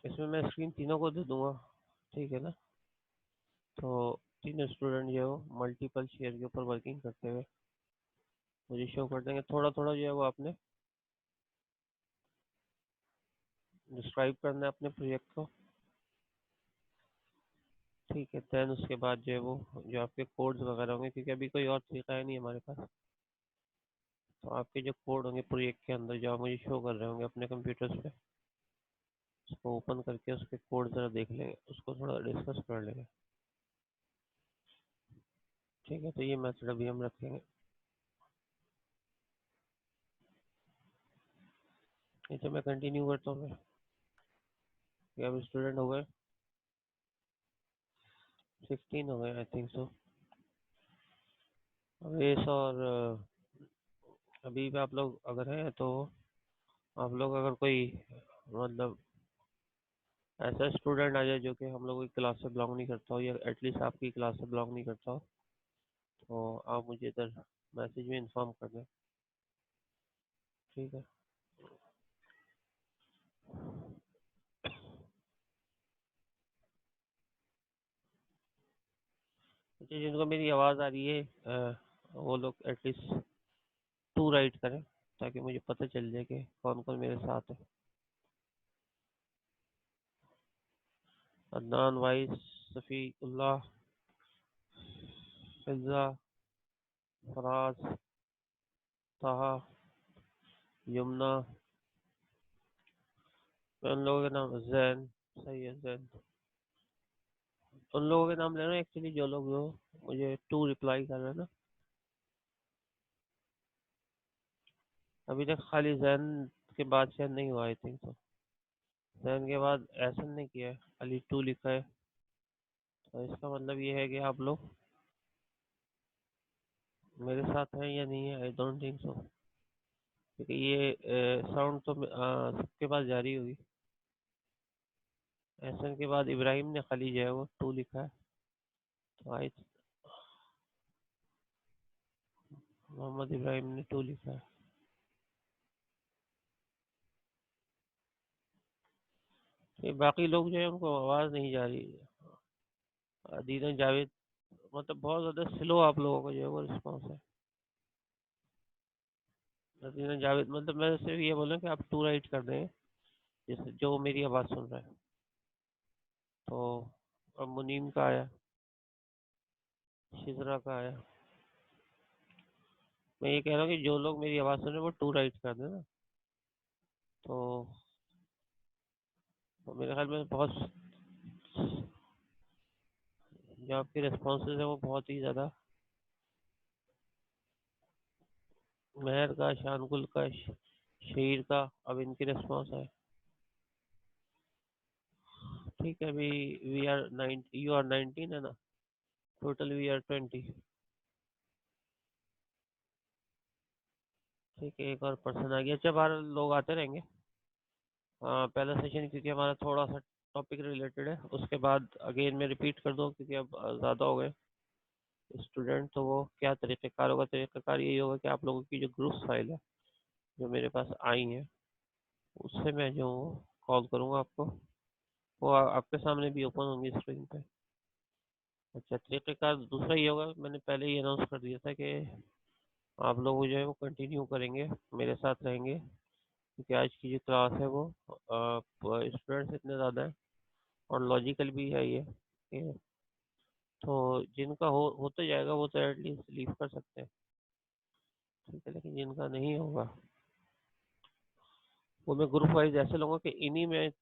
इसमें मैं स्क्रीन तीनों को दे दूंगा, ठीक है ना। तो तीनों स्टूडेंट जो है वो मल्टीपल शेयर के ऊपर वर्किंग करते हुए मुझे शो कर देंगे। थोड़ा थोड़ा जो है वो आपने डिस्क्राइब करना है अपने प्रोजेक्ट को, ठीक है। देन उसके बाद जो है वो जो आपके कोड्स वगैरह होंगे, क्योंकि अभी कोई और तरीका है नहीं हमारे पास, तो आपके जो कोड होंगे प्रोजेक्ट के अंदर जो आप मुझे शो कर रहे होंगे अपने कंप्यूटर्स पे, उसको ओपन करके उसके कोड जरा देख लेंगे, उसको थोड़ा डिस्कस कर लेंगे, ठीक है। तो ये मेथड अभी हम रखेंगे। इसे मैं कंटिन्यू करता हूँ। मैं कि अब स्टूडेंट हो गए 16 हो गए आई थिंक सो। अवेश और अभी भी आप लोग अगर हैं तो आप लोग अगर कोई मतलब ऐसा स्टूडेंट आ जाए जो कि हम लोग की क्लास से बिलोंग नहीं करता हो, या एटलीस्ट आपकी क्लास से बिलोंग नहीं करता हो, तो आप मुझे इधर मैसेज में इन्फॉर्म कर दें, ठीक है। अच्छा, जिनको मेरी आवाज़ आ रही है वो लोग एटलीस्ट टू राइट करें, ताकि मुझे पता चल जाए कि कौन कौन मेरे साथ है। अदनान, वाइस, सफ़ीउल्लाह, फिज़ा, फराज, ताहा, यमुना। मैं उन लोगों के नाम जैन, सही है जैन। उन लोगों के नाम ले रहा हूँ एक्चुअली जो लोग जो मुझे टू रिप्लाई कर रहे हैं ना। अभी तक खाली जैन के बाद शायद नहीं हुआ आई थिंक तो। जैन के बाद एहसन ने किया है, खाली टू लिखा है। तो इसका मतलब ये है कि आप लोग मेरे साथ हैं या नहीं है, आई डोंट थिंक सो, क्योंकि ये साउंड तो सबके पास जारी हुई। एहसन के बाद इब्राहिम ने खाली जो है वो टू लिखा है। तो आई मोहम्मद इब्राहिम ने टू लिखा है। ये बाकी लोग जो है उनको आवाज़ नहीं जा रही है। दीना जावेद, मतलब बहुत ज़्यादा स्लो आप लोगों का जो है वो रिस्पॉन्स है। दीना जावेद, मतलब मैं सिर्फ ये बोलूँ कि आप टू राइट कर दें जैसे जो मेरी आवाज़ सुन रहा है। तो अब मुनीम का आया, शिजरा का आया। मैं ये कह रहा हूँ कि जो लोग मेरी आवाज़ सुन रहे हैं वो टू राइट कर दें ना। तो, तो मेरे ख्याल में बहुत जो आपके रिस्पॉन्सेज है वो बहुत ही ज़्यादा। मेहर का, शानगुल का, शहीर का, अब इनके रिस्पॉन्स है, ठीक है। अभी वी आर 9, यू आर 19 है ना, टोटल वी आर 20, ठीक है। एक और पर्सन आ गया। अच्छा, 12 लोग आते रहेंगे। पहला सेशन क्योंकि हमारा थोड़ा सा टॉपिक रिलेटेड है, उसके बाद अगेन मैं रिपीट कर दूँ क्योंकि अब ज़्यादा हो गए स्टूडेंट। तो वो क्या तरीक़ेकार होगा, तरीक़ेकार यही होगा कि आप लोगों की जो ग्रुप फाइल है जो मेरे पास आई है, उससे मैं जो कॉल करूँगा आपको, वो आपके सामने भी ओपन होंगी स्क्रीन पे। अच्छा, तरीक़ेकार दूसरा ये होगा, मैंने पहले ही अनाउंस कर दिया था कि आप लोग जो है वो कंटिन्यू करेंगे, मेरे साथ रहेंगे, क्योंकि आज की जो क्लास है वो स्टूडेंट्स इतने ज़्यादा हैं और लॉजिकल भी है ये, तो जिनका हो तो जाएगा वो तो एटलीस्ट लीव कर सकते हैं, ठीक है। लेकिन जिनका नहीं होगा वो मैं ग्रुप वाइज ऐसे लूँगा कि इन्हीं में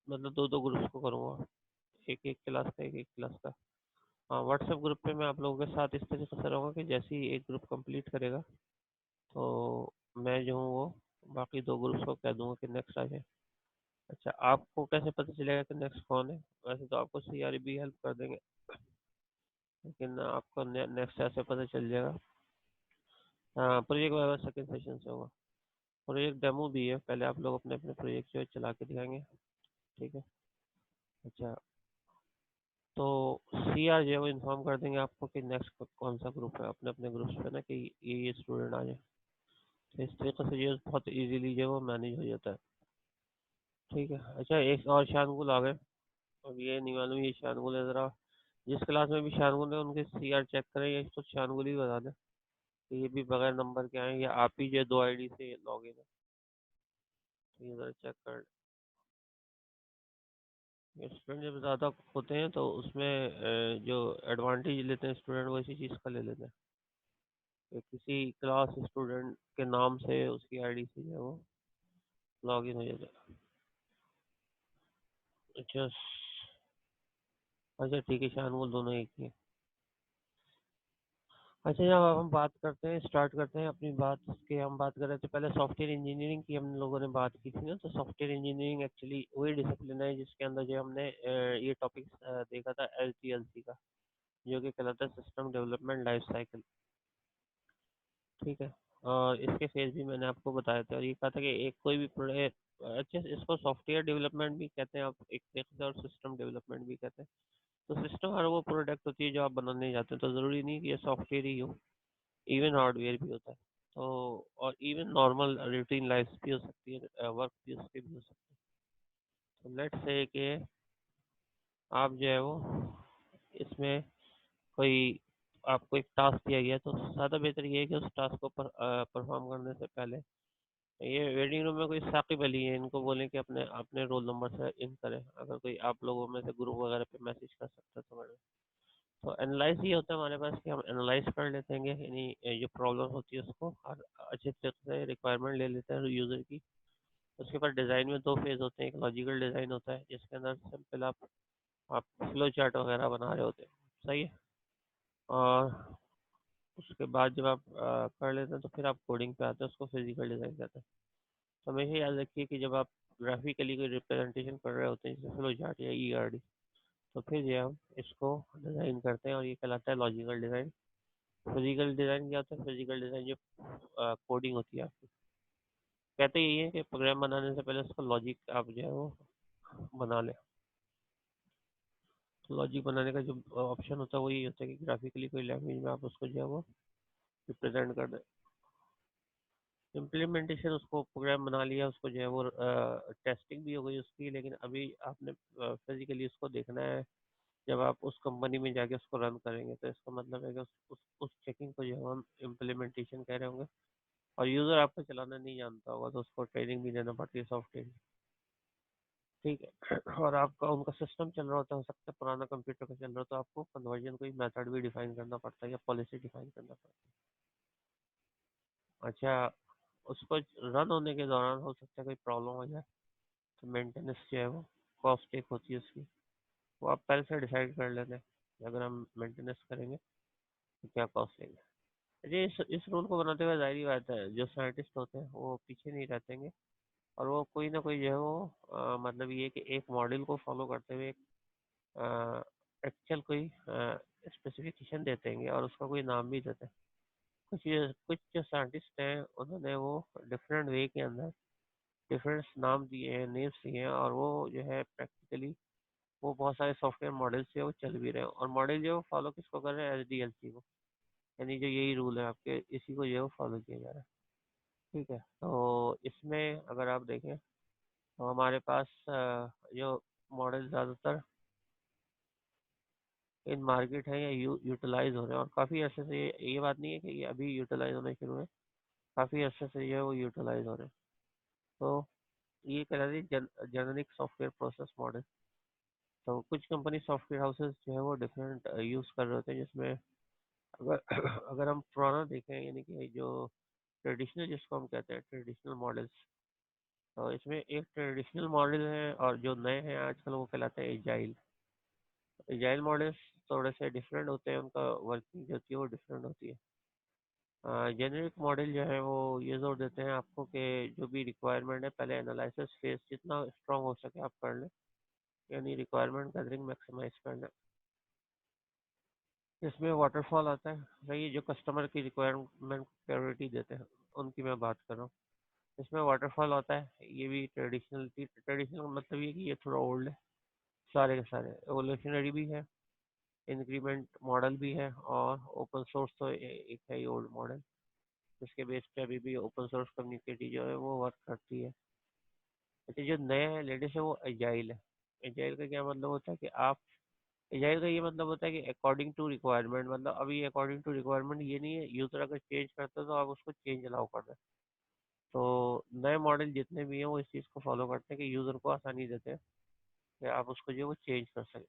मतलब दो दो ग्रुप्स को करूँगा, एक एक क्लास का, एक एक क्लास का। हाँ, व्हाट्सएप ग्रुप पे मैं आप लोगों के साथ इस तरीके से रहूँगा कि जैसे ही एक ग्रुप कंप्लीट करेगा तो मैं जो हूँ वो बाकी दो ग्रुप्स को कह दूँगा कि नेक्स्ट आ जाए। अच्छा, आपको कैसे पता चलेगा कि नेक्स्ट कौन है? वैसे तो आपको सीआर भी हेल्प कर देंगे, लेकिन आपको नेक्स्ट ऐसे पता चल जाएगा। हाँ, प्रोजेक्ट वाइवा सेकंड सेशन से होगा। प्रोजेक्ट डेमो भी है, पहले आप लोग अपने अपने प्रोजेक्ट जो है चला के दिखाएंगे, ठीक है। अच्छा, तो सीआर जो है वो इन्फॉर्म कर देंगे आपको कि नेक्स्ट कौन सा ग्रुप है अपने अपने ग्रुप्स पे ना, कि ये स्टूडेंट आ जाए। तो इस तरीके से ये बहुत इजीली जो है वो मैनेज हो जाता है। ठीक है। अच्छा, एक और शानगुल आ गए। अब ये नहीं मालूम ये शानगुल है, ज़रा जिस क्लास में भी शानगुल है उनके सीआर चेक करें, या इसको शानगुल ही बता दें कि ये भी बगैर नंबर के आए, या आप ही जो 2 आईडी से लॉग इन है। तो ये ज़रा चेक कर। स्टूडेंट जब ज़्यादा होते हैं तो उसमें जो एडवांटेज लेते हैं स्टूडेंट, वो इसी चीज़ का ले लेते हैं कि किसी क्लास स्टूडेंट के नाम से उसकी आईडी से जो है वो लॉग इन हो जाता है। अच्छा। अच्छा ठीक है, शानगुल दोनों एक ही है। अच्छा, जब अब हम बात करते हैं, स्टार्ट करते हैं अपनी बात की। हम बात कर रहे थे पहले सॉफ्टवेयर इंजीनियरिंग की, हम लोगों ने बात की थी ना। तो सॉफ्टवेयर इंजीनियरिंग एक्चुअली वही डिसिप्लिन है जिसके अंदर जो हमने ये टॉपिक देखा था एसडीएलसी का, जो कि कहलाता है सिस्टम डेवलपमेंट लाइफ साइकिल। ठीक है। और इसके फेज भी मैंने आपको बताए थे, और ये कहा था कि एक कोई भी अच्छा, इसको सॉफ्टवेयर डेवलपमेंट भी कहते हैं आप एक तरीके से, और सिस्टम डेवलपमेंट भी कहते हैं। तो सिस्टम हर वो प्रोडक्ट होती है जो आप बनाने जाते हैं, तो ज़रूरी नहीं कि ये सॉफ्टवेयर ही हो, इवन हार्डवेयर भी होता है। तो और इवन नॉर्मल रूटीन लाइफ भी हो सकती है, वर्क भी उसके भी हो सकते हैं। तो लेट्स से कि आप जो है वो इसमें कोई आपको एक टास्क दिया गया है, तो ज़्यादा बेहतर ये है कि उस टास्क को परफॉर्म करने से पहले ये वेटिंग रूम में कोई साकिब अली है, इनको बोलें कि अपने अपने रोल नंबर से इन करें। अगर कोई आप लोगों में से ग्रुप वगैरह पे मैसेज कर सकते हैं तो मैडम। तो एनालाइज ये होता है हमारे पास कि हम एनालाइज कर लेते हैं यानी जो प्रॉब्लम होती है उसको, और अच्छे तरीके से रिक्वायरमेंट ले लेते हैं यूज़र की। उसके बाद डिज़ाइन में 2 फेज़ होते हैं। एक लॉजिकल डिज़ाइन होता है जिसके अंदर सिंपल आप फ्लो चार्ट वगैरह बना रहे होते हैं। सही है। और उसके बाद जब आप कर लेते हैं तो फिर आप कोडिंग पे आते हैं, उसको फिजिकल डिज़ाइन कहते हैं। तो हमेशा याद रखिए कि जब आप ग्राफिकली कोई रिप्रेजेंटेशन कर रहे होते हैं जैसे फ्लो चार्ट या ईआरडी, तो फिर जो है हम इसको डिज़ाइन करते हैं, और ये कहलाता है लॉजिकल डिज़ाइन। फिजिकल डिज़ाइन क्या होता है? फिजिकल डिज़ाइन जो कोडिंग होती है आपकी, कहते यही है कि प्रोग्राम बनाने से पहले उसका लॉजिक आप जो है वो बना लें। तो लॉजिक बनाने का जो ऑप्शन होता है वो यही होता है कि ग्राफिकली कोई लैंग्वेज में आप उसको जो है वो रिप्रेजेंट कर दें। इम्प्लीमेंटेशन, उसको प्रोग्राम बना लिया, उसको जो है वो टेस्टिंग भी हो गई उसकी, लेकिन अभी आपने फिजिकली उसको देखना है। जब आप उस कंपनी में जाके उसको रन करेंगे तो इसका मतलब है कि उस चेकिंग को जो है हम इम्प्लीमेंटेशन कह रहे होंगे। और यूज़र आपको चलाना नहीं जानता होगा तो उसको ट्रेनिंग भी देना पड़ती है, सॉफ्टवेयर। ठीक है। और आपका उनका सिस्टम चल रहा होता है, हो सकता है पुराना कंप्यूटर का चल रहा हो, तो आपको कन्वर्जन कोई मेथड भी डिफाइन करना पड़ता है या पॉलिसी डिफाइन करना पड़ता है। अच्छा, उसको रन होने के दौरान हो सकता है कोई प्रॉब्लम हो जाए, तो मेंटेनेंस जो है वो कॉस्ट एक होती है उसकी, वो आप पहले से डिसाइड कर लेते हैं कि अगर हम मेंटेनेंस करेंगे तो क्या कॉस्ट लेंगे। जी, इस रूल को बनाते हुए जाहिर ही बात है जो साइंटिस्ट होते हैं वो पीछे नहीं रहतेंगे, और वो कोई ना कोई जो है वो मतलब ये कि एक मॉडल को फॉलो करते हुए एक्चुअल कोई स्पेसिफिकेशन देते हैं और उसका कोई नाम भी देते हैं। कुछ जो साइंटिस्ट हैं उन्होंने वो डिफरेंट वे के अंदर डिफरेंट नाम दिए हैं, नेम्स दिए हैं, और वो जो है प्रैक्टिकली वो बहुत सारे सॉफ्टवेयर मॉडल से वो चल भी रहे हैं, और मॉडल जो फॉलो किसको कर रहे हैं? एसडीएलसी को। यानी जो यही रूल है आपके, इसी को जो है वो फॉलो किया जा रहा है। ठीक है। तो इसमें अगर आप देखें तो हमारे पास जो मॉडल ज़्यादातर इन मार्केट है या यूटिलाइज हो रहे हैं, और काफ़ी अरसे से ये बात नहीं है कि ये अभी यूटिलाइज होने शुरू है, काफ़ी अरसे से जो है वो यूटिलाइज हो रहे हैं। तो ये कहलाती है जेनरिक सॉफ्टवेयर प्रोसेस मॉडल। तो कुछ कंपनी सॉफ्टवेयर हाउसेस जो है वो डिफरेंट यूज़ कर रहे होते हैं, जिसमें अगर अगर हम पुराना देखें, यानी कि जो ट्रेडिशनल, जिसको हम कहते हैं ट्रेडिशनल मॉडल्स, तो इसमें एक ट्रेडिशनल मॉडल है, और जो नए हैं आजकल वो कहलाते हैं एजाइल। एजाइल मॉडल्स थोड़े से डिफरेंट होते हैं, उनका वर्किंग जो होती है वो डिफरेंट होती है। जेनेरिक मॉडल जो है वो ये जोर देते हैं आपको कि जो भी रिक्वायरमेंट है पहले एनालिसिस फेज जितना स्ट्रांग हो सके आप कर लें, यानी रिक्वायरमेंट गैदरिंग मैक्सिमाइज कर लें। इसमें वाटरफॉल आता है, वही जो कस्टमर की रिक्वायरमेंट प्रायोरिटी देते हैं उनकी मैं बात कर रहा हूँ। इसमें वाटरफॉल आता है, ये भी ट्रेडिशनल मतलब ये कि ये थोड़ा ओल्ड है। सारे के सारे एवोल्यूशनरी भी है, इंक्रीमेंट मॉडल भी है, और ओपन सोर्स तो एक है ही ओल्ड मॉडल, जिसके बेस पे अभी भी ओपन सोर्स कम्युनिटी जो है वो वर्क करती है। अच्छा, जो नया लेटेस्ट है वो एजाइल है। एजाइल का क्या मतलब होता है कि आप, एजाइल का ये मतलब होता है कि अकॉर्डिंग टू रिक्वायरमेंट, मतलब अभी अकॉर्डिंग टू रिक्वायरमेंट ये नहीं है, यूजर अगर चेंज करते हो तो आप उसको चेंज अलाउ कर दें। तो नए मॉडल जितने भी हैं वो इस चीज़ को फॉलो करते हैं कि यूजर को आसानी देते हैं कि आप उसको जो है वो चेंज कर सकें।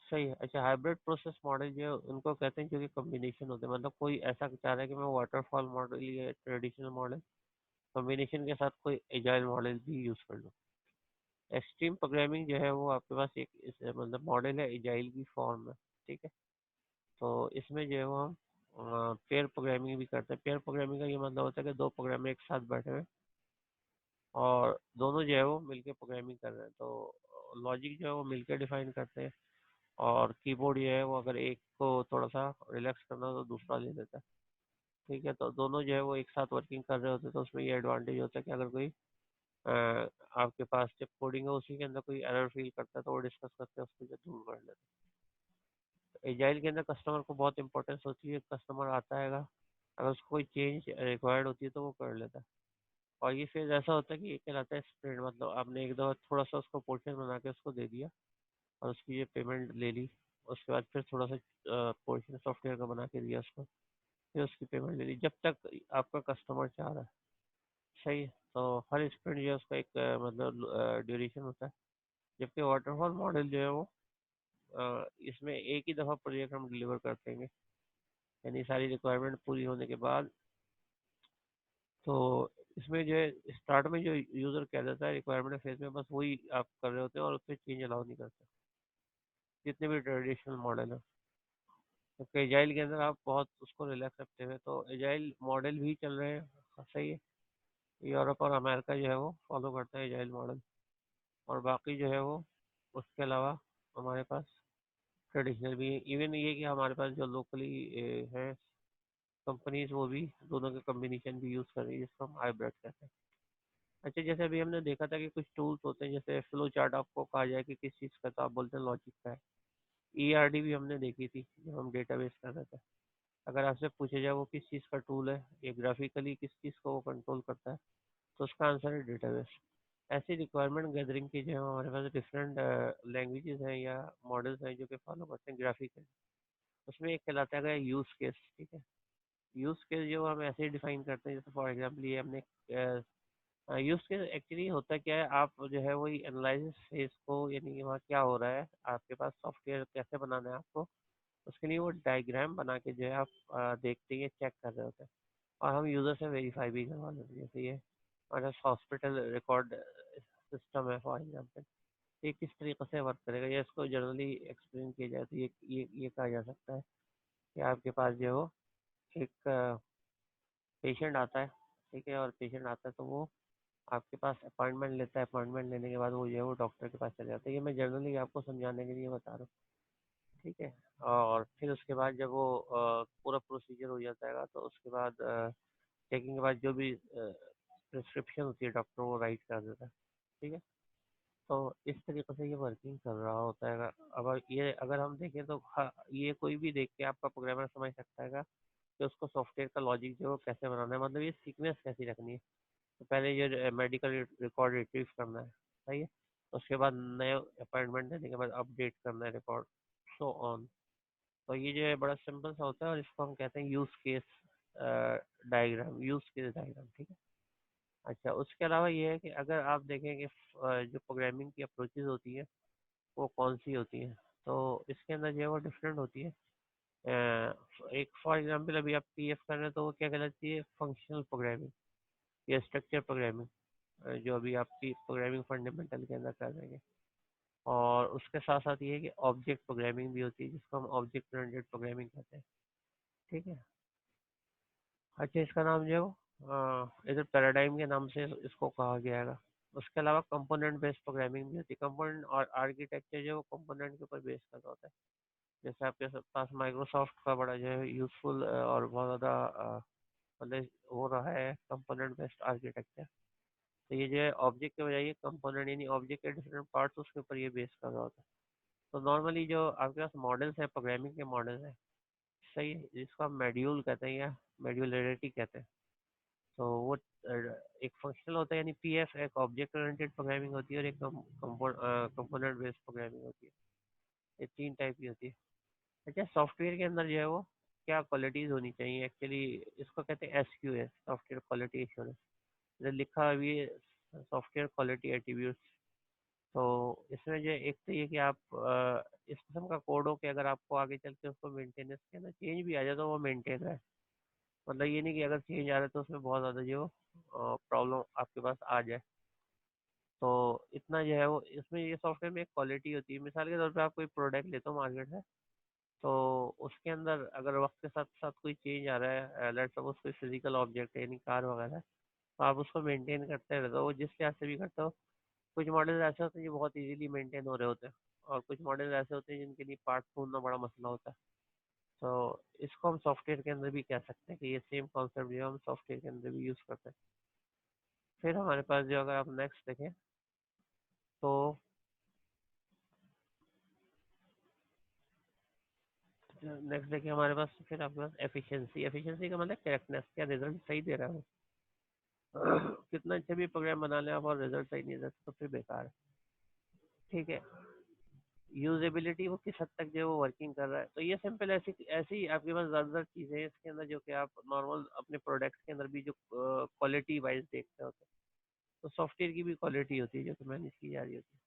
सही है। अच्छा, हाइब्रिड प्रोसेस मॉडल जो है उनको कहते हैं जो कि कॉम्बिनेशन होते हैं, मतलब कोई ऐसा चाह रहा है कि मैं वाटरफॉल मॉडल या ट्रेडिशनल मॉडल कॉम्बिनेशन के साथ कोई एजाइल मॉडल भी यूज़ कर लूँ। एक्सट्रीम प्रोग्रामिंग जो है वो आपके पास एक मतलब मॉडल है एजाइल की फॉर्म में। ठीक है। तो इसमें जो है वो हम पेयर प्रोग्रामिंग भी करते हैं। पेयर प्रोग्रामिंग का ये मतलब होता है कि दो प्रोग्रामर एक साथ बैठे हुए हैं और दोनों जो है वो मिलके प्रोग्रामिंग कर रहे हैं, तो लॉजिक जो है वो मिलके डिफाइन करते हैं। और कीबोर्ड जो है वो अगर एक को थोड़ा सा रिलैक्स करना हो तो दूसरा ले लेता है। ठीक है। तो दोनों जो है वो एक साथ वर्किंग कर रहे होते हैं, तो उसमें ये एडवांटेज होता है कि अगर कोई अ, आपके पास जब कोडिंग है उसी के अंदर कोई एरर फील करता है तो वो डिस्कस करके उसको जो दूर कर लेते हैं। एजाइल के अंदर कस्टमर को बहुत इंपॉर्टेंस होती है। कस्टमर आता है, अगर उसको कोई चेंज रिक्वायर्ड होती है तो वो कर लेता है। और ये फिर ऐसा होता है कि ये कहलाता है स्प्रिंट, मतलब आपने एक दफ़ा थोड़ा सा उसको पोर्शन बना के उसको दे दिया और उसकी ये पेमेंट ले ली। उसके बाद फिर थोड़ा सा पोर्शन सॉफ्टवेयर का बना के दिया उसको, फिर उसकी पेमेंट ले ली जब तक आपका कस्टमर चाह रहा है। सही है। तो हर स्प्रिंट जो है उसका एक मतलब ड्यूरेशन होता है। जबकि वाटरफॉल मॉडल जो है वो इसमें एक ही दफ़ा प्रोजेक्ट हम डिलीवर कर देंगे, यानी सारी रिक्वायरमेंट पूरी होने के बाद। तो इसमें जो है स्टार्ट में जो यूज़र कह देता है रिक्वायरमेंट फेज में, बस वही आप कर रहे होते हैं और उसमें चेंज अलाउ नहीं करते, जितने भी ट्रेडिशनल मॉडल है। तो एजाइल के अंदर आप बहुत उसको रिलैक्स रखते हुए, तो एजाइल मॉडल भी चल रहे हैं। हाँ, सही है। यूरोप और अमेरिका जो है वो फॉलो करता है एजाइल मॉडल, और बाकी जो है वो उसके अलावा हमारे पास ट्रेडिशनल भी है। इवन ये कि हमारे पास जो लोकली है कंपनीज, वो भी दोनों के कम्बिनेशन भी यूज़ कर रही है, जिसको हम हाइब्रिड कहते हैं। अच्छा, जैसे अभी हमने देखा था कि कुछ टूल्स होते हैं, जैसे फ्लो चार्ट आपको कहा जाए कि किस चीज़ का, तो आप बोलते हैं लॉजिक का है। ईआरडी भी हमने देखी थी जब हम डेटाबेस कर रहे थे। अगर आपसे पूछा जाए वो किस चीज़ का टूल है, ये ग्राफिकली किस चीज़ को वो कंट्रोल करता है, तो उसका आंसर है डेटाबेस। ऐसी रिक्वायरमेंट गैदरिंग की जो है हमारे पास डिफरेंट लैंग्वेजेस हैं या मॉडल्स हैं जो कि फॉलो करते हैं ग्राफिकल। उसमें एक कहलाता है यूज़ केस। ठीक है। यूज़ केस जो हम ऐसे ही डिफाइन करते हैं, जैसे फॉर एग्जाम्पल ये हमने यूज़ केस एक्चुअली होता क्या है, आप जो है वही एनालिसिस फेज को, यानी कि वहाँ क्या हो रहा है, आपके पास सॉफ्टवेयर कैसे बनाना है आपको, उसके लिए वो डायग्राम बना के जो है आप देखते हैं, चेक कर रहे होते हैं। और हम यूज़र से वेरीफाई भी करवा लेते हैं। जैसे ये हमारा हॉस्पिटल रिकॉर्ड सिस्टम है फॉर एग्जाम्पल, ये किस तरीके से वर्क करेगा, या इसको जनरली एक्सप्लेन किया जाए तो ये कहा जा सकता है कि आपके पास जो है वो एक पेशेंट आता है। ठीक है। और पेशेंट आता है तो वो आपके पास अपॉइंटमेंट लेता है, अपॉइंटमेंट लेने के बाद वो जो है वो डॉक्टर के पास चले जाता है। ये मैं जनरली आपको समझाने के लिए बता रहा हूँ। ठीक है। और फिर उसके बाद जब वो पूरा प्रोसीजर हो जाता है तो उसके बाद चेकिंग के बाद जो भी प्रिस्क्रिप्शन होती है डॉक्टर वो राइट कर देता है। ठीक है। तो इस तरीके से ये वर्किंग कर रहा होता है। अब ये अगर हम देखें तो हाँ, ये कोई भी देख के आपका प्रोग्रामर समझ सकता है कि उसको सॉफ्टवेयर का लॉजिक जो है वो कैसे बनाना है, मतलब ये सीक्वेंस कैसी रखनी है। तो पहले ये मेडिकल रिकॉर्ड रिट्रीव करना है। सही है। उसके बाद नए अपॉइंटमेंट देने के बाद अपडेट करना है रिकॉर्ड, सो ऑन। तो ये जो है बड़ा सिंपल सा होता है और इसको हम कहते हैं use case diagram, use case diagram. ठीक है। अच्छा, उसके अलावा ये है कि अगर आप देखें कि जो प्रोग्रामिंग की अप्रोचेज होती है वो कौन सी होती है, तो इसके अंदर जो है वो डिफरेंट होती है। एक फॉर एग्जांपल अभी आप पीएफ कर रहे हैं तो वो क्या कहलाती है, फंक्शनल प्रोग्रामिंग या स्ट्रक्चर प्रोग्रामिंग, जो अभी आपकी प्रोग्रामिंग फंडामेंटल के अंदर कर देंगे। और उसके साथ साथ ये है कि ऑब्जेक्ट प्रोग्रामिंग भी होती है, जिसको हम ऑब्जेक्ट ओरिएंटेड प्रोग्रामिंग कहते हैं। ठीक है। अच्छा, इसका नाम जो है वो इधर पैराडाइम के नाम से इसको कहा गया है। उसके अलावा कंपोनेंट बेस्ड प्रोग्रामिंग भी होती है। कंपोनेंट और आर्किटेक्चर जो है वो कंपोनेंट के ऊपर बेस कर रहा होता है। जैसे आपके पास माइक्रोसॉफ्ट का बड़ा जो है यूजफुल और बहुत ज़्यादा मतलब हो रहा है कंपोनेंट बेस्ड आर्किटेक्चर। तो ये जो है ऑब्जेक्ट के बजाय ये कंपोनेंट, यानी ऑब्जेक्ट के डिफरेंट पार्ट्स उसके ऊपर ये बेस कर रहा होता है। तो नॉर्मली जो आपके पास मॉडल्स हैं, प्रोग्रामिंग के मॉडल्स हैं, सही है, जिसको हम मॉड्यूल कहते हैं या मॉड्यूलरिटी कहते हैं। तो वो एक फंक्शनल होता है, यानी पीएफ एक ऑब्जेक्ट ओरिएंटेड प्रोग्रामिंग होती है, और एक कंपोनेंट बेस्ड प्रोग्रामिंग होती है। ये 3 टाइप की होती है। अच्छा, सॉफ्टवेयर के अंदर जो है वो क्या क्वालिटीज होनी चाहिए एक्चुअली, इसको कहते हैं एसक्यूएस, सॉफ्टवेयर क्वालिटी एश्योरेंस। जो लिखा अभी सॉफ्टवेयर क्वालिटी एट्रीब्यूट्स। तो इसमें जो एक तो ये कि आप इस किस्म का कोड हो कि अगर आपको आगे चल के उसको मेंटेनेंस के अंदर चेंज भी आ जाए तो वो मेंटेन रहे। मतलब ये नहीं कि अगर चेंज आ रहा है तो उसमें बहुत ज़्यादा जो प्रॉब्लम आपके पास आ जाए। तो इतना जो है वो इसमें ये सॉफ्टवेयर में एक क्वालिटी होती है। मिसाल के तौर पे आप कोई प्रोडक्ट लेते हो मार्केट से, तो उसके अंदर अगर वक्त के साथ साथ कोई चेंज आ रहा है, लेट्स सपोज कोई फिजिकल ऑब्जेक्ट है यानी कार वगैरह है, तो आप उसको मेंटेन करते रहते हो, वो जिस लिहाज से भी करते हो। कुछ मॉडल ऐसे होते हैं जो बहुत इजीली मेंटेन हो रहे होते हैं, और कुछ मॉडल ऐसे होते हैं जिनके लिए पार्ट ढूंढना बड़ा मसला होता है। तो इसको हम सॉफ्टवेयर के अंदर भी कह सकते हैं कि ये सेम कॉन्सेप्ट जो है हम सॉफ्टवेयर के अंदर भी यूज़ करते हैं। फिर हमारे पास जो अगर आप नेक्स्ट देखें तो नेक्स्ट देखिए हमारे पास, फिर आपके पास एफिशिएंसी। एफिशिएंसी का मतलब करेक्टनेस, क्या रिजल्ट सही दे रहा है वो। कितना अच्छा भी प्रोग्राम बना लें आप और रिजल्ट सही नहीं देता तो फिर बेकार है। ठीक है। यूजेबिलिटी, वो किस हद तक जो है वो वर्किंग कर रहा है। तो ये सिंपल ऐसी ऐसी आपके पास ज़्यादातर चीज़ें हैं इसके अंदर जो कि आप नॉर्मल अपने प्रोडक्ट्स के अंदर भी जो क्वालिटी वाइज देखते होते हैं। तो सॉफ्टवेयर की भी क्वालिटी होती है जो कि मैनेज की जा रही होती है।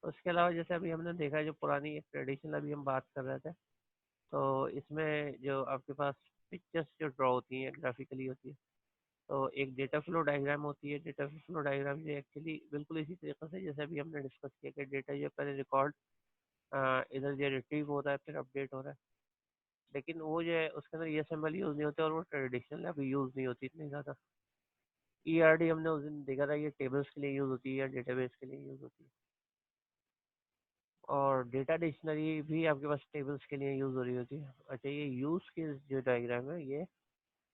तो उसके अलावा जैसे अभी हमने देखा है, जो पुरानी एक ट्रेडिशनल अभी हम बात कर रहे थे, तो इसमें जो आपके पास पिक्चर्स जो ड्रॉ होती हैं ग्राफिकली होती है, तो एक डेटा फ्लो डायग्राम होती है। डेटा फ्लो डायग्राम जो एक्चुअली बिल्कुल इसी तरीके से जैसे अभी हमने डिस्कस किया कि डेटा जो पहले रिकॉर्ड इधर जो रिट्रीव हो रहा है फिर अपडेट हो रहा है, लेकिन वो जो है उसके अंदर ये सिंबल यूज़ नहीं होते, और वो ट्रेडिशनल अभी यूज़ नहीं होती इतनी ज़्यादा। ईआरडी हमने उस दिन देखा था, ये टेबल्स के लिए यूज़ होती है या डेटाबेस के लिए यूज़ होती है। और डेटा डिक्शनरी भी आपके पास टेबल्स के लिए यूज़ हो रही होती है। अच्छा, ये यूज़ की जो डायग्राम है ये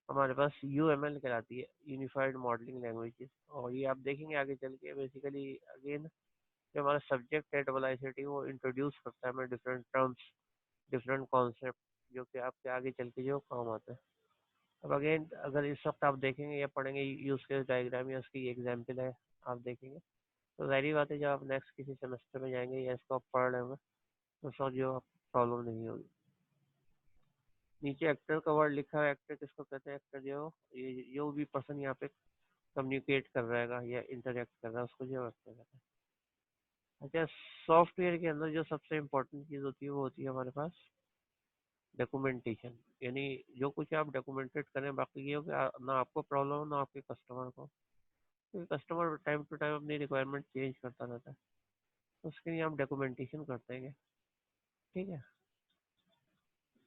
हमारे पास यूएमएल कहलाती है, यूनिफाइड मॉडलिंग लैंग्वेजेस। और ये आप देखेंगे आगे चल के बेसिकली अगेन जो हमारा सब्जेक्ट है डबल आईसीटी वो इंट्रोड्यूस करता है हमें डिफरेंट टर्म्स, डिफरेंट कॉन्सेप्ट जो कि आपके आगे चल के जो काम आते हैं। अब अगेन अगर इस वक्त आप देखेंगे या पढ़ेंगे यूज केस डायग्राम या उसकी एग्जाम्पल है आप देखेंगे, तो जाहिर बात है जब आप नेक्स्ट किसी सेमेस्टर में जाएंगे या इसको आप पढ़ रहे होंगे तो सो जो प्रॉब्लम नहीं होगी। नीचे एक्टर का वर्ड लिखा है। एक्टर किसको कहते हैं? एक्टर जो ये जो भी पर्सन यहाँ पे कम्युनिकेट कर रहा है या इंटरेक्ट कर रहा है उसको जो एक्टर कहते हैं। अच्छा, सॉफ्टवेयर के अंदर जो सबसे इम्पोर्टेंट चीज़ होती है वो होती है हमारे पास डॉक्यूमेंटेशन। यानी जो कुछ आप डॉक्यूमेंटेड करें, बाकी ये हो कि ना आपको प्रॉब्लम हो ना आपके कस्टमर को, क्योंकि कस्टमर टाइम टू टाइम अपनी रिक्वायरमेंट चेंज करता रहता है, तो उसके लिए आप डॉक्यूमेंटेशन करते हैं। ठीक है।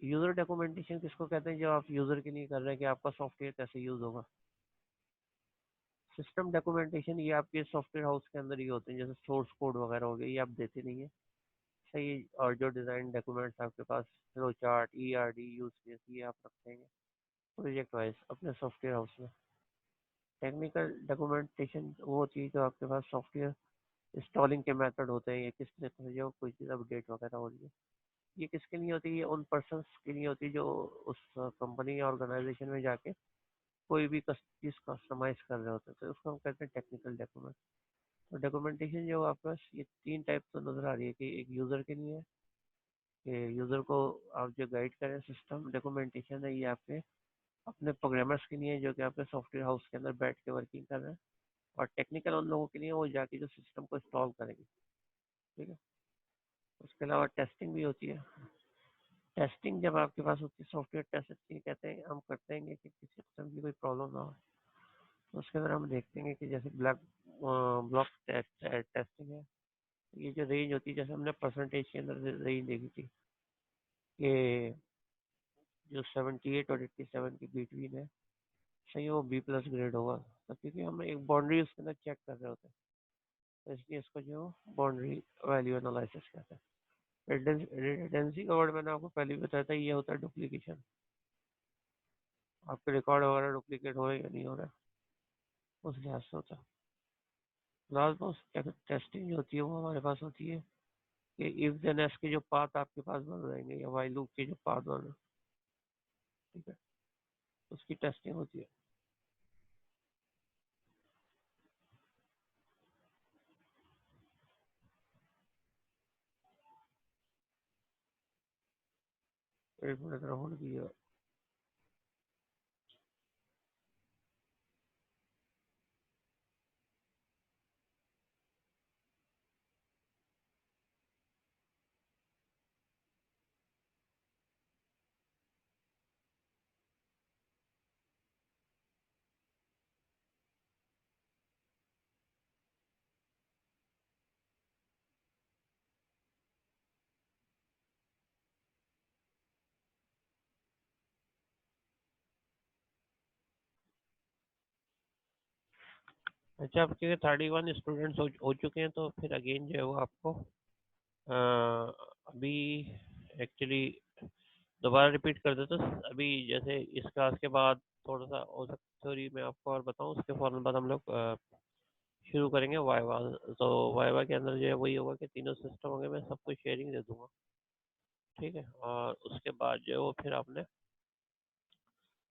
यूज़र डॉक्यूमेंटेशन किसको कहते हैं? जब आप यूज़र के लिए कर रहे हैं कि आपका सॉफ्टवेयर कैसे यूज़ होगा। सिस्टम डॉक्यूमेंटेशन ये आपके सॉफ्टवेयर हाउस के अंदर ही होते हैं, जैसे सोर्स कोड वगैरह हो गया, ये आप देते नहीं है। सही। और जो डिज़ाइन डॉक्यूमेंट्स आपके पास, flow chart, ERD, use case, ये आप रखते हैं प्रोजेक्ट वाइज अपने सॉफ्टवेयर हाउस में। टेक्निकल डॉक्यूमेंटेशन वो होती है जो आपके पास सॉफ्टवेयर इंस्टॉलिंग के मेथड होते हैं, या किस तरीके से जो कोई चीज़ अपडेट वगैरह हो रही है। ये किसके लिए होती है? ये उन पर्सन के लिए होती है जो उस कंपनी या ऑर्गेनाइजेशन में जाके कोई भी चीज़ कस्टमाइज कर रहे होते हैं, तो उसको हम कहते हैं टेक्निकल डॉक्यूमेंट। तो डॉक्यूमेंटेशन जो आपके पास ये 3 टाइप तो नज़र आ रही है कि एक यूज़र के लिए है कि यूज़र को आप जो गाइड करें। सिस्टम डॉक्यूमेंटेशन है ये आपके अपने प्रोग्रामर्स के लिए जो कि आपके सॉफ्टवेयर हाउस के अंदर बैठ के वर्किंग कर रहे हैं। और टेक्निकल उन लोगों के लिए वो जाके जो सिस्टम को इंस्टॉल करेंगे। ठीक है। उसके अलावा टेस्टिंग भी होती है। टेस्टिंग जब आपके पास होती है, सॉफ्टवेयर टेस्ट इसलिए कहते हैं हम करते हैं कि किसी सिस्टम की कोई प्रॉब्लम ना हो। तो उसके अंदर हम देखते हैं कि जैसे ब्लॉक टेस्टिंग है। ये जो रेंज होती है, जैसे हमने परसेंटेज के अंदर रेंज देखी थी कि जो 78 और 87 के बिटवीन है, सही वो बी प्लस ग्रेड होगा। तो क्योंकि हम एक बाउंड्री उसके अंदर चेक कर रहे होते हैं, तो इसलिए इसको जो बाउंड्री वैल्यू एनालिसिस कहते हैं। रिडंडेंसी का वर्ड मैंने आपको पहले भी बताया था, ये होता है डुप्लीकेशन। आपके रिकॉर्ड वगैरह डुप्लीकेट हो रहे या नहीं हो रहा, उस लिहाज से होता है। लास्ट बॉक्स टेस्टिंग जो होती है वो हमारे पास होती है कि इफ देन एल्स के जो पाथ आपके पास बन रहेंगे या वाइल लूप के जो पाथ बन रहे हैं, ठीक है, उसकी टेस्टिंग होती है। एक मिनट होल्ड कीजिएगा। अच्छा, आपके 31 स्टूडेंट्स हो चुके हैं, तो फिर अगेन जो है वो आपको अभी एक्चुअली दोबारा रिपीट कर देते। अभी जैसे इस क्लास के बाद थोड़ा सा हो सकता, सॉरी मैं आपको और बताऊं, उसके फौरन बाद हम लोग शुरू करेंगे वाइवा। तो वाइवा के अंदर जो है वही होगा कि तीनों सिस्टम होंगे, मैं सबको शेयरिंग दे दूंगा, ठीक है। और उसके बाद जो है वो फिर आपने,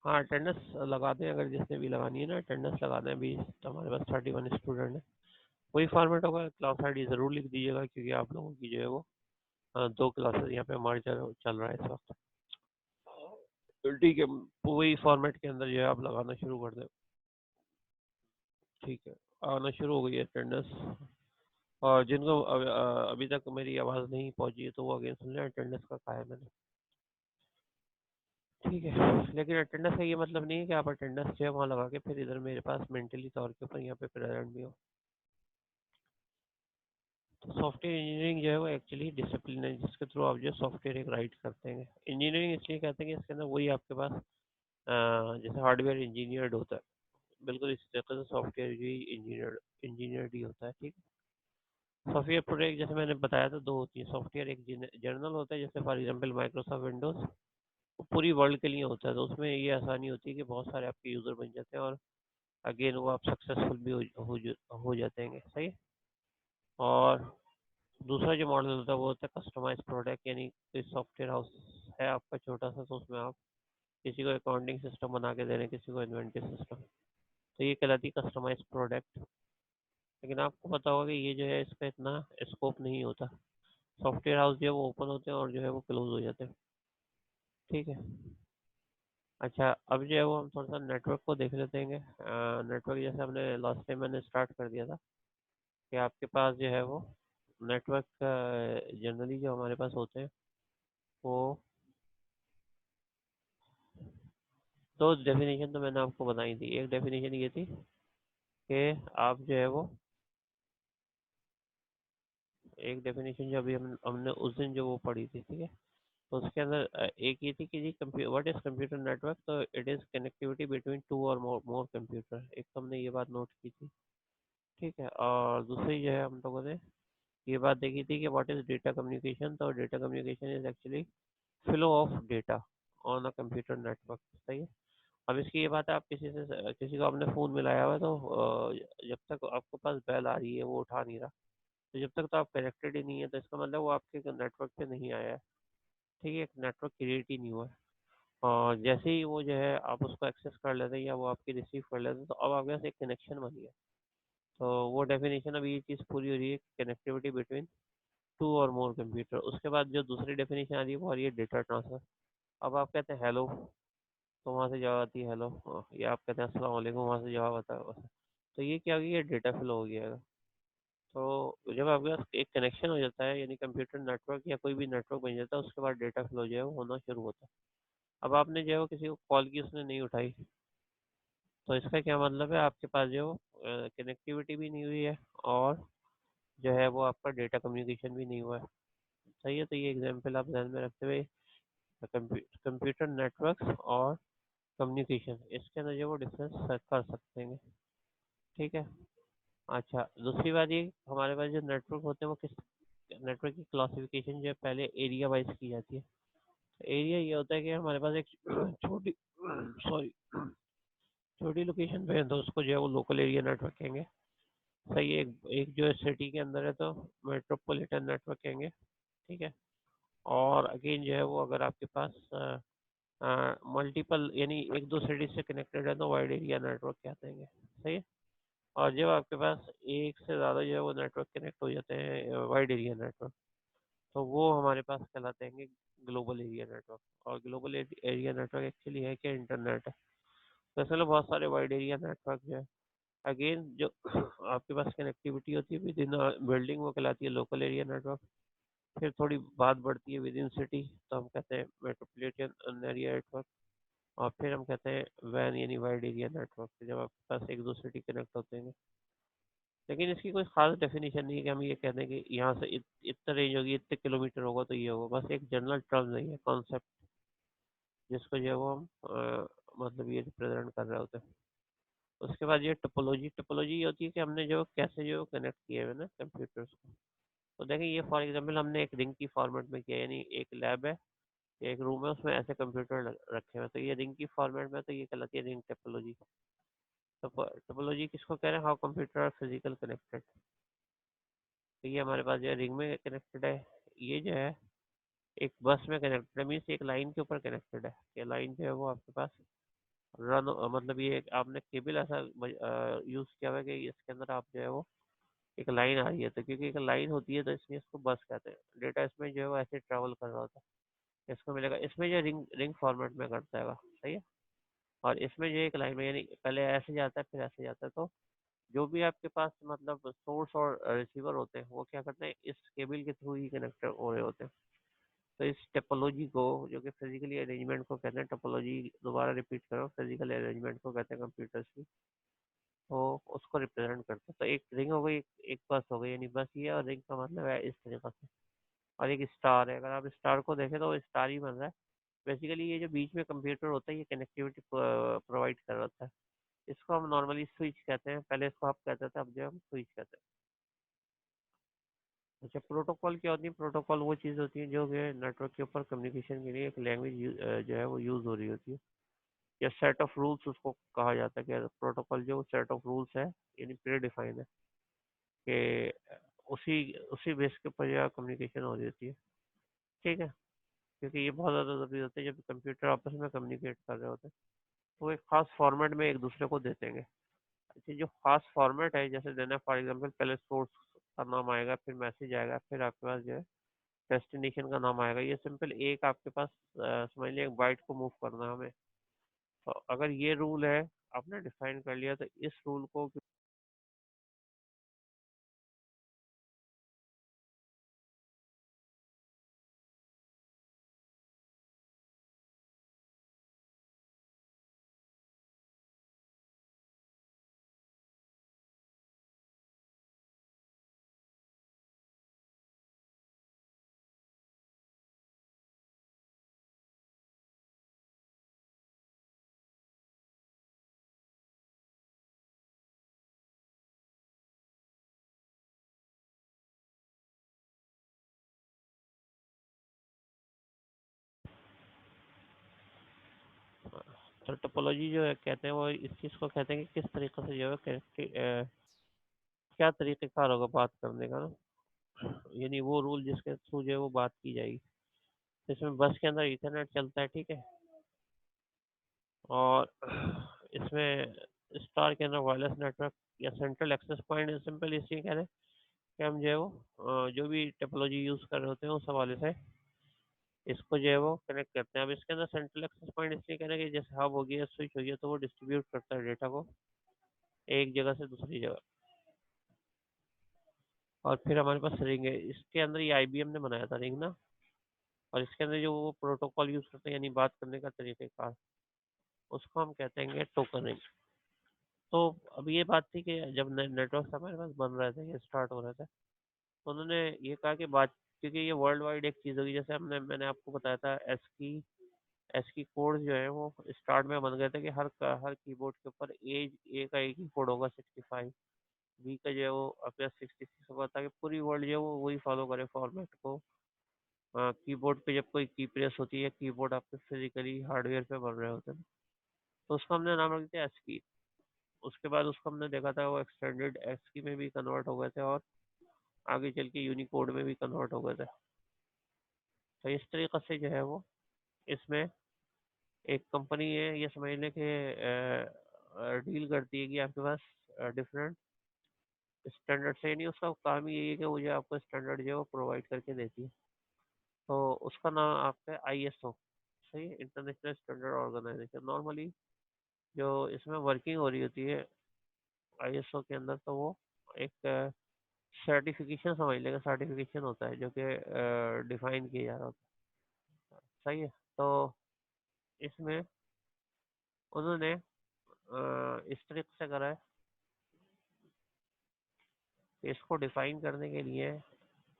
हाँ अटेंडेंस लगा दें, अगर जिसने भी लगानी है ना अटेंडेंस लगा दें। अभी तो हमारे पास 31 स्टूडेंट है, वही फॉर्मेट होगा। क्लास आईडी ज़रूर लिख दीजिएगा, क्योंकि आप लोगों की जो है वो दो क्लासेस यहाँ पे हमारे चल रहा है इस वक्त, तो ठीक है। वही फॉर्मेट के अंदर जो है आप लगाना शुरू कर दें, ठीक है। आना शुरू हो गई है अटेंडेंस। और जिनको अभी तक मेरी आवाज़ नहीं पहुंची है, तो वो अगेन सुन लें अटेंडेंस का कहा है मैंने, ठीक है। लेकिन अटेंडेंस का ये मतलब नहीं है कि आप अटेंडेंस जो है वहाँ लगा के फिर इधर मेरे पास मेंटली तौर के ऊपर यहाँ पे प्रेजेंट भी हो। तो सॉफ्टवेयर इंजीनियरिंग जो है वो एक्चुअली डिसिप्लिन है, जिसके थ्रू आप जो सॉफ्टवेयर एक राइट करते हैं। इंजीनियरिंग इसलिए कहते हैं कि इसके अंदर वही आपके पास जैसे हार्डवेयर इंजीनियर्ड होता है, बिल्कुल इसी तरीके से सॉफ्टवेयर भी इंजीनियर्ड ही होता है, ठीक है। सॉफ्टवेयर प्रोडक्ट जैसे मैंने बताया था, दो होती है सॉफ्टवेयर, एक जर्नल होता है, जैसे फॉर एग्जांपल माइक्रोसॉफ्ट विंडोज, वो पूरी वर्ल्ड के लिए होता है, तो उसमें ये आसानी होती है कि बहुत सारे आपके यूज़र बन जाते हैं, और अगेन वो आप सक्सेसफुल भी हो जाते हैं, सही है। और दूसरा जो मॉडल होता है वो होता है कस्टमाइज प्रोडक्ट, यानी कोई सॉफ्टवेयर हाउस है आपका छोटा सा, तो उसमें आप किसी को अकाउंटिंग सिस्टम बना के दे रहे हैं, किसी को इन्वेंटरी सिस्टम, तो ये कहलाती है कस्टमाइज प्रोडक्ट। लेकिन आपको पता होगा कि ये जो है इसका इतना स्कोप नहीं होता। सॉफ्टवेयर हाउस जो है वो ओपन होते हैं और जो है वो क्लोज हो जाते हैं, ठीक है। अच्छा, अब जो है वो हम थोड़ा सा नेटवर्क को देख लेते हैं। नेटवर्क जैसे हमने लास्ट टाइम मैंने स्टार्ट कर दिया था कि आपके पास जो है वो नेटवर्क जनरली जो हमारे पास होते हैं वो दो डेफिनेशन तो मैंने आपको बताई थी। एक डेफिनेशन ये थी कि आप जो है वो, एक डेफिनेशन जो अभी हमने उस दिन जो वो पढ़ी थी, ठीक है। तो उसके अंदर एक ये थी कि जी व्हाट इज कंप्यूटर नेटवर्क, तो it is connectivity between two और मोर कंप्यूटर, एक तो हमने ये बात नोट की थी, ठीक है। और दूसरी जो है हम लोगों ने ये बात देखी थी कि व्हाट इज डेटा कम्युनिकेशन, तो data communication is actually flow of data on a computer network, सही है। अब इसकी ये बात है, आप किसी को आपने फ़ोन मिलाया हुआ है, तो जब तक आपके पास बेल आ रही है वो उठा नहीं रहा, तो जब तक तो आप कनेक्टेड ही नहीं है, तो इसका मतलब वो आपके नेटवर्क पे नहीं आया है, ठीक है। एक नेटवर्क क्रिएट ही नहीं हुआ है। और जैसे ही वो जो है आप उसको एक्सेस कर लेते हैं या वो आपकी रिसीव कर लेते हैं, तो अब आपके पास एक कनेक्शन बन गया। तो वो डेफिनेशन, अभी ये चीज़ पूरी हो रही है, कनेक्टिविटी बिटवीन टू और मोर कंप्यूटर। उसके बाद जो दूसरी डेफिनेशन आ रही है वो आ रही है डेटा ट्रांसफर। अब आप कहते हैं हेलो, तो वहाँ से जवाब आती है हेलो, या आप कहते हैं अस्सलाम वालेकुम, वहाँ से जवाब आता है, तो ये क्या हो गया, डेटा फ्लो हो गया है। तो जब आपके पास एक कनेक्शन हो जाता है, यानी कंप्यूटर नेटवर्क या कोई भी नेटवर्क बन जाता है, उसके बाद डेटा फ्लो जो है वो होना शुरू होता है। अब आपने जो है वो किसी को कॉल की, उसने नहीं उठाई, तो इसका क्या मतलब है, आपके पास जो कनेक्टिविटी भी नहीं हुई है, और जो है वो आपका डेटा कम्युनिकेशन भी नहीं हुआ है, सही है। तो ये एग्जाम्पल आप ध्यान में रखते हुए कंप्यूटर नेटवर्क्स और कम्युनिकेशन, इसके अंदर जो वो डिफरेंस कर सकते हैं, ठीक है। अच्छा, दूसरी बात ये, हमारे पास जो नेटवर्क होते हैं वो किस, नेटवर्क की क्लासिफिकेशन जो है पहले एरिया वाइज की जाती है। एरिया ये होता है कि हमारे पास एक छोटी सॉरी छोटी लोकेशन पे है, तो उसको जो है वो लोकल एरिया नेटवर्क कहेंगे, सही है। एक जो है सिटी के अंदर है तो मेट्रोपॉलिटन नेटवर्क कहेंगे, ठीक है। और अगेन जो है वो अगर आपके पास मल्टीपल यानी एक दो सिटी से कनेक्टेड है, तो वाइड एरिया नेटवर्क कहते हैं, सही है। और जब आपके पास एक से ज़्यादा जो है वो नेटवर्क कनेक्ट हो जाते हैं, वाइड एरिया नेटवर्क, तो वो हमारे पास कहलाते हैं ग्लोबल एरिया नेटवर्क। और ग्लोबल एरिया नेटवर्क एक्चुअली है क्या, इंटरनेट है। तो असल में बहुत सारे वाइड एरिया नेटवर्क जो है, अगेन जो आपके पास कनेक्टिविटी होती है विद इन बिल्डिंग, वो कहलाती है लोकल एरिया नेटवर्क। फिर थोड़ी बात बढ़ती है विद इन सिटी, तो हम कहते हैं मेट्रोपॉलिटन एरिया नेटवर्क। और फिर हम कहते हैं वैन यानी वाइड एरिया नेटवर्क, जब आपके पास एक दो सिटी कनेक्ट होते हैं। लेकिन इसकी कोई खास डेफिनेशन नहीं है कि हम ये कहते हैं कि यहाँ से इतना रेंज होगी, इतने किलोमीटर होगा तो ये होगा। बस एक जनरल टर्म नहीं है, कॉन्सेप्ट, जिसको जो है वो हम मतलब ये रिप्रेजेंट कर रहे होते हैं। उसके बाद ये टोपोलॉजी, टोपोलॉजी ये होती है कि हमने जो कैसे जो कनेक्ट किए हुए ना कंप्यूटर्स को। तो देखें, ये फॉर एग्जांपल हमने एक रिंग की फॉर्मेट में किया, यानी एक लैब है, एक रूम है, उसमें ऐसे कंप्यूटर रखे हुए हैं, तो ये रिंग की फॉर्मेट में, तो ये कहलाती है रिंग टोपोलॉजी। टोपोलॉजी किसको कह रहे हैं, how computer are physical connected. तो ये हमारे पास जो है रिंग में कनेक्टेड है, ये जो है एक बस में कनेक्टेड है, मीन्स एक लाइन के ऊपर कनेक्टेड है। ये लाइन जो है वो आपके पास रन, मतलब ये आपने केबल ऐसा यूज़ किया हुआ है कि इसके अंदर आप जो है वो एक लाइन आ रही है, तो क्योंकि एक लाइन होती है तो इसलिए इसको बस कहते हैं। डेटा इसमें जो है वो ऐसे ट्रैवल कर रहा होता है, इसको मिलेगा, इसमें जो रिंग रिंग फॉर्मेट में करता है, सही है। और इसमें जो एक लाइन में, यानी पहले ऐसे जाता है फिर ऐसे जाता है, तो जो भी आपके पास मतलब सोर्स और रिसीवर होते हैं, वो क्या करते हैं, इस केबल के थ्रू ही कनेक्ट हो रहे होते हैं। तो इस टोपोलॉजी को, जो कि फिजिकली अरेंजमेंट को कहते हैं, टोपोलॉजी दोबारा रिपीट करो, फिजिकल अरेंजमेंट को कहते हैं कंप्यूटर्स की, तो उसको रिप्रेजेंट करते हैं। तो एक रिंग हो गई, एक बस हो गई, यानी बस ये, और रिंग का मतलब है इस तरीके से। और एक स्टार है, अगर आप स्टार को देखें तो वो स्टार ही बन रहा है। बेसिकली ये जो बीच में कंप्यूटर होता है, ये कनेक्टिविटी प्रोवाइड कर रहा होता है। इसको हम नॉर्मली स्विच कहते हैं, पहले इसको आप कहते थे, अब जो हम स्विच कहते हैं। अच्छा, प्रोटोकॉल क्या होती है, प्रोटोकॉल वो चीज़ होती है जो कि नेटवर्क के ऊपर कम्युनिकेशन के लिए एक लैंग्वेज जो है वो यूज़ हो रही होती है, या सेट ऑफ रूल्स उसको कहा जाता है। कि प्रोटोकॉल जो सेट ऑफ रूल्स है, यानी प्री डिफाइन है, कि उसी उसी बेस के ऊपर जो कम्युनिकेशन हो रही होती है। ठीक है, क्योंकि ये बहुत ज़्यादा ज़रूरी होता है जब कंप्यूटर आपस में कम्युनिकेट कर रहे होते हैं, तो एक खास फॉर्मेट में एक दूसरे को दे देंगे। अच्छा, जो खास फॉर्मेट है जैसे देना, फॉर एग्जांपल पहले सोर्स का नाम आएगा, फिर मैसेज आएगा, फिर आपके पास जो है डेस्टिनेशन का नाम आएगा। ये सिंपल एक आपके पास समझ लिया, एक बाइट को मूव करना है हमें। तो अगर ये रूल है, आपने डिफाइन कर लिया, तो इस रूल को तो टोपोलॉजी जो है कहते हैं, वो इस चीज़ को कहते हैं कि किस तरीके से जो है क्या तरीक़ेकार होगा बात करने का ना, यानी वो रूल जिसके थ्रू जो है वो बात की जाएगी। इसमें बस के अंदर इथरनेट चलता है, ठीक है। और इसमें स्टार के अंदर वायरलेस नेटवर्क या सेंट्रल एक्सेस पॉइंट, सिंपल इसलिए कह रहे हैं कि हम जो है वो जो भी टेक्नोलॉजी यूज़ कर रहे होते हैं उस हवाले से इसको जो है वो कनेक्ट करते हैं। अब इसके अंदर सेंट्रल एक्सेस पॉइंट इसलिए कह रहे हैं कि जैसे हब हो गया, स्विच हो गया, तो वो डिस्ट्रीब्यूट करता है डेटा को एक जगह से दूसरी जगह। और फिर हमारे पास रिंग है, इसके अंदर ये आईबीएम ने बनाया था रिंग ना। और इसके अंदर जो वो प्रोटोकॉल यूज़ करते हैं, यानी बात करने का तरीक़ेकार, उसको हम कहते हैं टोकन रिंग। तो अब ये बात थी कि जब नेटवर्क हमारे पास बन रहे थे, ये स्टार्ट हो रहे थे, तो उन्होंने ये कहा कि बात, क्योंकि ये वर्ल्ड वाइड एक चीज़ होगी, जैसे मैंने आपको बताया था, एस की कोड जो है वो स्टार्ट में बन गए थे कि हर कीबोर्ड के ऊपर ए का एक ही कोड होगा 65, बी का जो है वो अपना 66 होगा, ताकि पूरी वर्ल्ड जो है वो वही फॉलो करे फॉर्मेट को। कीबोर्ड पे जब कोई की प्रेस होती है, कीबोर्ड आपके फिजिकली हार्डवेयर पे बन रहे होते हैं, तो उसको हमने नाम रख दिया एस की। उसके बाद उसको हमने देखा था वो एक्सटेंडेड एक्स की में भी कन्वर्ट हो गए थे, और आगे चल के यूनिकोड में भी कन्वर्ट हो गए थे। तो इस तरीके से जो है वो इसमें एक कंपनी है, ये समझ लें कि डील करती है कि आपके पास डिफरेंट स्टैंडर्ड से, नहीं उसका काम ही यही है कि वो जो आपको स्टैंडर्ड जो है वो प्रोवाइड करके देती है। तो उसका नाम आपका ISO, सही है, इंटरनेशनल स्टैंडर्ड ऑर्गेनाइजेशन। नॉर्मली जो इसमें वर्किंग हो रही होती है ISO के अंदर, तो वो एक सर्टिफिकेशन समझ लेगा, सर्टिफिकेशन होता है जो कि डिफाइन किया जा रहा होता है, सही है। तो इसमें उन्होंने इस तरीके से करा है कि इसको डिफाइन करने के लिए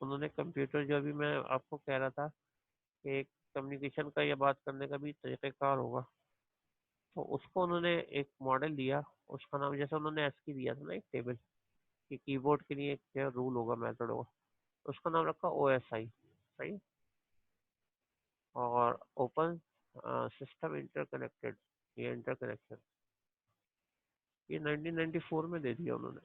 उन्होंने कंप्यूटर, जो अभी मैं आपको कह रहा था कि एक कम्युनिकेशन का या बात करने का भी तरीक़ेकार होगा, तो उसको उन्होंने एक मॉडल दिया। उसका नाम, जैसे उन्होंने एसकी दिया था ना एक टेबल, कि कीबोर्ड के लिए क्या रूल होगा, मेथड होगा, उसका नाम रखा OSI, सही। और ओपन सिस्टम इंटरकनेक्टेड, ये इंटरकनेक्शन, ये 1994 में दे दिया उन्होंने।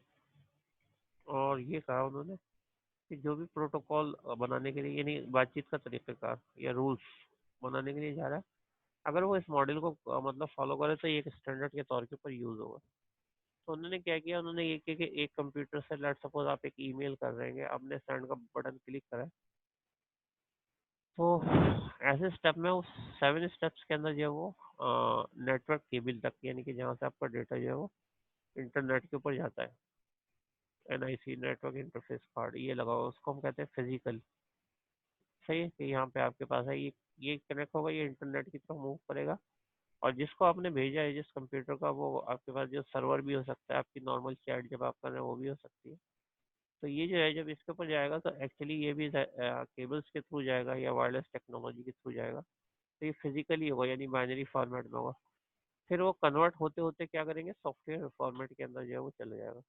और ये कहा उन्होंने कि जो भी प्रोटोकॉल बनाने के लिए, यानी बातचीत का तरीक़ेकार या रूल्स बनाने के लिए जा रहा है, अगर वो इस मॉडल को मतलब फॉलो करे तो ये एक स्टैंडर्ड के तौर के ऊपर यूज़ होगा। तो उन्होंने क्या किया, उन्होंने ये किया कि एक कंप्यूटर से, लेट सपोज आप एक ईमेल कर रहे हैं, आपने सेंड का बटन क्लिक करा है, तो ऐसे स्टेप में उस 7 स्टेप्स के अंदर जो है वो नेटवर्क केबल तक, यानी कि जहाँ से आपका डेटा जो है वो इंटरनेट के ऊपर जाता है, NIC, नेटवर्क इंटरफेस कार्ड, ये लगा हुआ, उसको हम कहते हैं फिजिकल, सही है। कि यहाँ पे आपके पास है, ये कनेक्ट होगा, ये इंटरनेट की तरफ मूव करेगा, और जिसको आपने भेजा है, जिस कंप्यूटर का, वो आपके पास जो सर्वर भी हो सकता है, आपकी नॉर्मल चैट जब आप कर रहे हैं वो भी हो सकती है। तो ये जो है, जब इसके ऊपर जाएगा तो एक्चुअली ये भी केबल्स के थ्रू जाएगा या वायरलेस टेक्नोलॉजी के थ्रू जाएगा, तो ये फिजिकली होगा, यानी बाइनरी फॉर्मेट में होगा। फिर वो कन्वर्ट होते होते क्या करेंगे, सॉफ्टवेयर फॉर्मेट के अंदर जो है वो चले जाएगा।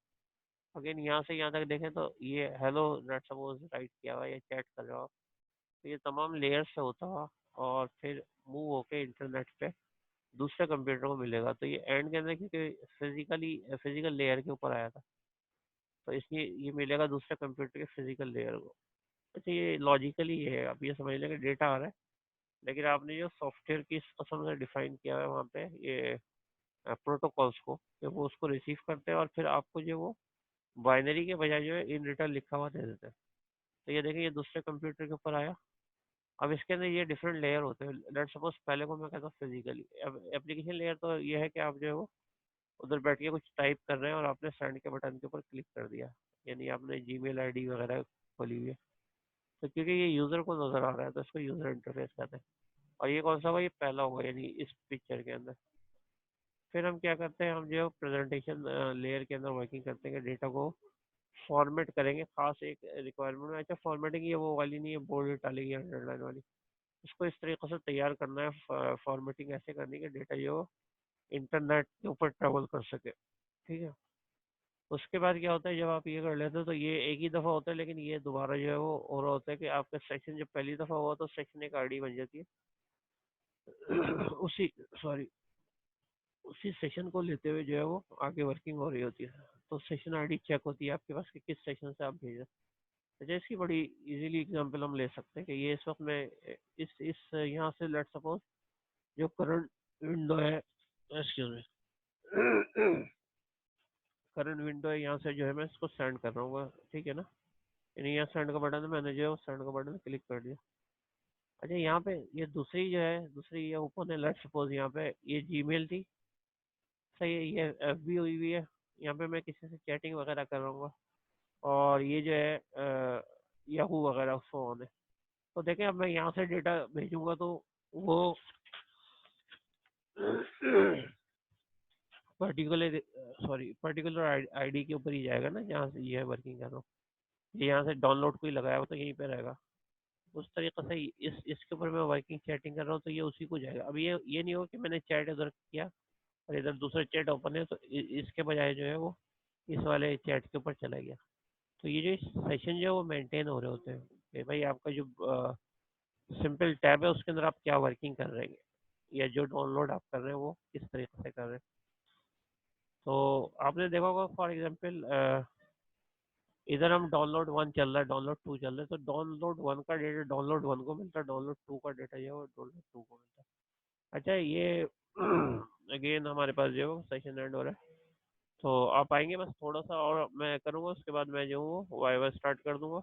अगेन यहाँ से यहाँ तक देखें तो ये हेलो लेट सपोज राइट किया हुआ या चैट कर रहा हो, तो ये तमाम लेयर्स से होता हुआ और फिर मूव होके इंटरनेट पे दूसरे कंप्यूटर को मिलेगा। तो ये एंड के अंदर, क्योंकि फिजिकल लेयर के ऊपर आया था, तो इसलिए ये मिलेगा दूसरे कंप्यूटर के फिजिकल लेयर को। अच्छा, ये लॉजिकली है, आप ये समझ लें कि डेटा आ रहा है, लेकिन आपने जो सॉफ्टवेयर की कसम से डिफाइन किया है वहाँ पे, ये प्रोटोकॉल्स को, कि वो उसको रिसीव करते हैं और फिर आपको जो वो बाइनरी के बजाय जो है इन रिटर्न लिखा हुआ दे देते हैं। तो ये देखें, ये दूसरे कंप्यूटर के ऊपर आया। अब इसके अंदर ये डिफरेंट लेयर होते हैं। लेट सपोज पहले को मैं कहता हूँ फिजिकली, अब एप्लीकेशन लेयर तो ये है कि आप जो है वो उधर बैठ के कुछ टाइप कर रहे हैं और आपने सेंड के बटन के ऊपर क्लिक कर दिया, यानी आपने जीमेल आईडी वगैरह खोली हुई है, तो क्योंकि ये यूज़र को नज़र आ रहा है तो इसको यूज़र इंटरफेस कहते हैं। और ये कौन सा होगा, ये पहला होगा, यानी इस पिक्चर के अंदर। फिर हम क्या करते हैं, हम जो प्रेजेंटेशन लेयर के अंदर वर्किंग करते हैं कि डेटा को फॉर्मेट करेंगे खास एक रिक्वायरमेंट में। अच्छा, फॉर्मेटिंग ये वो वाली नहीं है, बोल्ड टालेगी अंडरलाइन वाली, इसको इस तरीके से तैयार करना है, फॉर्मेटिंग ऐसे करनी है कि डेटा जो इंटरनेट के ऊपर ट्रेवल कर सके, ठीक है। उसके बाद क्या होता है, जब आप ये कर लेते हो तो ये एक ही दफ़ा होता है, लेकिन ये दोबारा जो है वो हो रहा होता है कि आपका सेक्शन जब पहली दफ़ा हुआ तो सेक्शन एक आईडी बन जाती है। उसी सॉरी उसी सेशन को लेते हुए जो है वो आगे वर्किंग हो रही होती है। तो सेशन आईडी चेक होती है आपके पास कि किस सेशन से आप भेज रहे हैं। अच्छा, इसकी बड़ी इजीली एग्जांपल हम ले सकते हैं कि ये इस वक्त मैं इस यहाँ से लेट सपोज जो करंट विंडो है, एक्सक्यूज मी, करंट विंडो है, यहाँ से जो है मैं इसको सेंड कर रहा हूँ, ठीक है ना। यानी यहाँ सेंड का बटन है, मैंने जो है सेंड का बटन क्लिक कर दिया। अच्छा, यहाँ पे ये दूसरी जो है, दूसरी ये ओपन है, लेट सपोज यहाँ पे ये जीमेल थी, सही है, ये FB हुई हुई है, यहाँ पे मैं किसी से चैटिंग वगैरह कर रहा हूँ, और ये जो है याहू वगैरह फोन है। तो देखें, अब मैं यहाँ से डेटा भेजूंगा तो वो पर्टिकुलर आईडी के ऊपर ही जाएगा ना, जहाँ से ये वर्किंग कर रहा हूँ। ये यहाँ से डाउनलोड कोई लगाया हो तो यहीं पे रहेगा। उस तरीके से इसके ऊपर मैं वर्किंग चैटिंग कर रहा हूँ तो ये उसी को जाएगा। अब ये नहीं हो कि मैंने चैट इधर किया और इधर दूसरा चैट ओपन है तो इसके बजाय जो है वो इस वाले चैट के ऊपर चला गया। तो ये जो सेशन जो है वो मेंटेन हो रहे होते हैं कि भाई आपका जो सिंपल टैब है उसके अंदर आप क्या वर्किंग कर रहे हैं, या जो डाउनलोड आप कर रहे हैं वो किस तरीके से कर रहे हैं। तो आपने देखा होगा फॉर एग्जांपल, इधर हम डाउनलोड 1 चल रहा है, डाउनलोड 2 चल रहा है, तो डाउनलोड 1 का डेटा डाउनलोड 1 को मिलता है, डाउनलोड 2 का डेटा जो है वो डाउनलोड 2 को मिलता है। अच्छा, ये अगेन हमारे पास जो सेशन एंड हो रहा है, तो आप आएंगे, बस थोड़ा सा और मैं करूँगा, उसके बाद मैं जो हूँ वाइवा स्टार्ट कर दूंगा।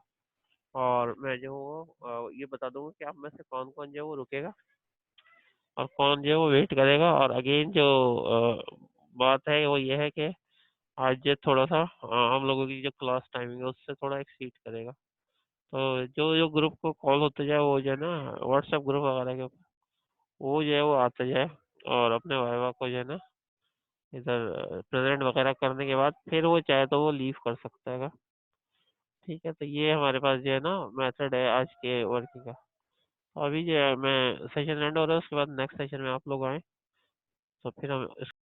और मैं जो ये बता दूंगा कि आप में से कौन कौन जो है वो रुकेगा और कौन जो है वो वेट करेगा। और अगेन जो बात है वो ये है कि आज जो थोड़ा सा हम लोगों की जो क्लास टाइमिंग है उससे थोड़ा एक्सीड करेगा। तो जो जो ग्रुप को कॉल होते जाए वो जो है ना व्हाट्सएप ग्रुप वगैरह के ऊपर, वो जो है वो आता जाए और अपने वाइवा को जो है ना इधर प्रेजेंट वगैरह करने के बाद फिर वो चाहे तो वो लीव कर सकता है। ठीक है, तो ये हमारे पास जो है ना मेथड है आज के वर्किंग का। अभी जो है मैं सेशन एंड हो रहा है, उसके बाद नेक्स्ट सेशन में आप लोग आए तो फिर हम